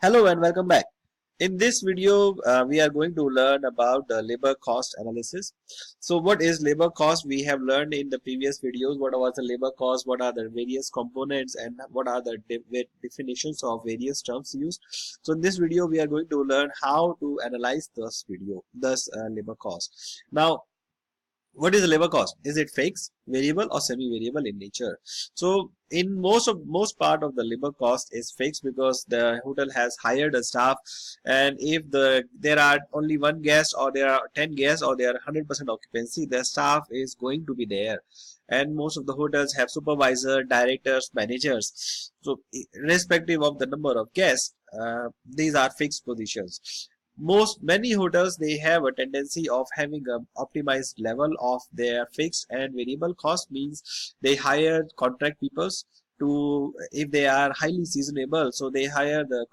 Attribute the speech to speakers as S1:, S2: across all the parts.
S1: Hello and welcome back. In this video, we are going to learn about the labor cost analysis. So what is labor cost? We have learned in the previous videos what was the labor cost, what are the various components, and what are the definitions of various terms used. So in this video, we are going to learn how to analyze this labor cost. Now, what is the labor cost? Is it fixed, variable, or semi-variable in nature? So in most part of the labor cost is fixed because the hotel has hired a staff, and if there are only one guest or there are 10 guests or there are 100% occupancy, the staff is going to be there. And most of the hotels have supervisor, directors, managers. So irrespective of the number of guests, these are fixed positions. Many hotels, they have a tendency of having an optimized level of their fixed and variable cost, means they hire contract peoples to, if they are highly seasonable, so they hire the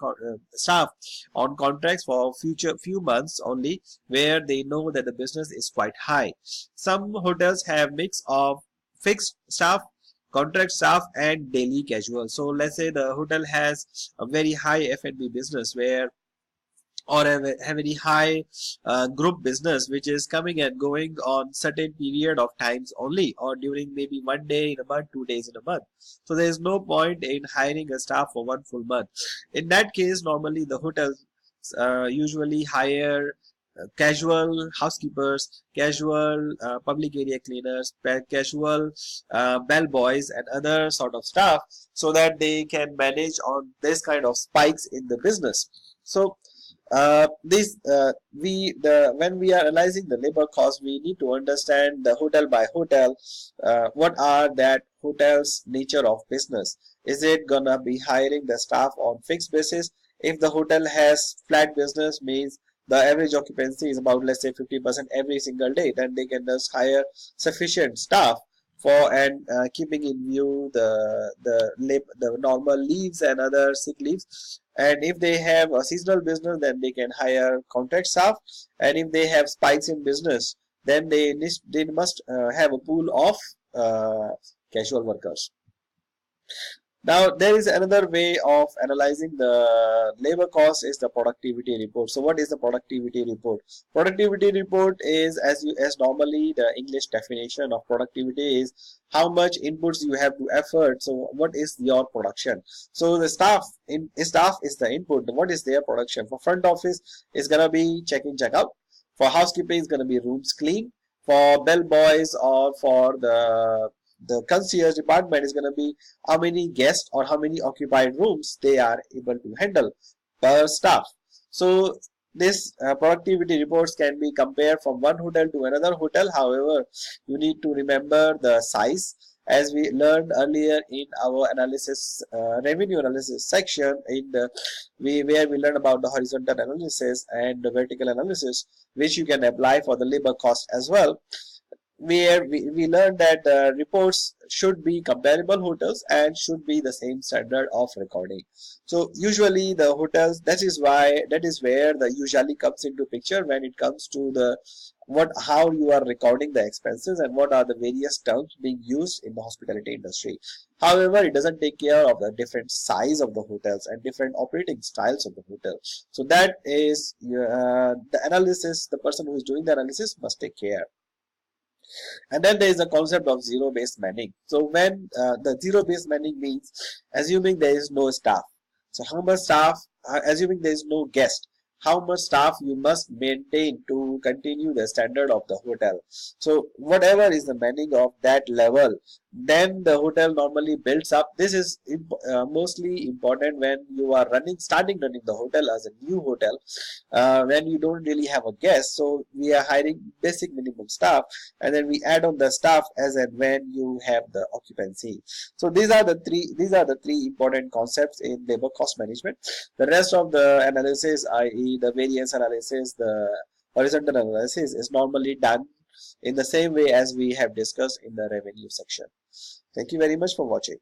S1: staff on contracts for few months only, where they know that the business is quite high. Some hotels have mix of fixed staff, contract staff, and daily casual. So let's say the hotel has a very high F&B business where, or a very high group business which is coming and going on certain period of times only, or during maybe 1 day in a month, 2 days in a month. So there is no point in hiring a staff for one full month. In that case, normally the hotels usually hire casual housekeepers, casual public area cleaners, casual bell boys, and other sort of staff, so that they can manage on this kind of spikes in the business. So when we are analyzing the labor cost, we need to understand the hotel by hotel. What are that hotel's nature of business? Is it gonna be hiring the staff on fixed basis? If the hotel has flat business, means the average occupancy is about, let's say, 50% every single day, then they can just hire sufficient staff for, and keeping in view the normal leaves and other sick leaves. And if they have a seasonal business, then they can hire contract staff. And if they have spikes in business, then they must have a pool of casual workers. Now, there is another way of analyzing the labor cost, is the productivity report. So what is the productivity report? Productivity report is, as normally the English definition of productivity is how much inputs you have to effort. So what is your production? So the staff is the input. What is their production? For front office, it's gonna be check in, check out. For housekeeping, it's gonna be rooms clean. For bell boys or for the concierge department, is going to be how many guests or how many occupied rooms they are able to handle per staff. So this productivity reports can be compared from one hotel to another hotel. However, you need to remember the size, as we learned earlier in our analysis revenue analysis section, where we learned about the horizontal analysis and the vertical analysis, which you can apply for the labor cost as well, where we learned that reports should be comparable hotels and should be the same standard of recording. So usually the hotels, that is where the usually comes into picture when it comes to the how you are recording the expenses and what are the various terms being used in the hospitality industry. However, it doesn't take care of the different size of the hotels and different operating styles of the hotel. So that is the analysis, the person who is doing the analysis must take care. And then there is the concept of zero-based manning. So when the zero-based manning means assuming there is no staff. So how much staff, assuming there is no guest, how much staff you must maintain to continue the standard of the hotel. So whatever is the manning of that level, then the hotel normally builds up. This is mostly important when you are starting running the hotel as a new hotel, when you don't really have a guest. So we are hiring basic minimum staff, and then we add on the staff as and when you have the occupancy. So these are the three important concepts in labor cost management. The rest of the analysis, i.e. the variance analysis, the horizontal analysis, is normally done in the same way as we have discussed in the revenue section. Thank you very much for watching.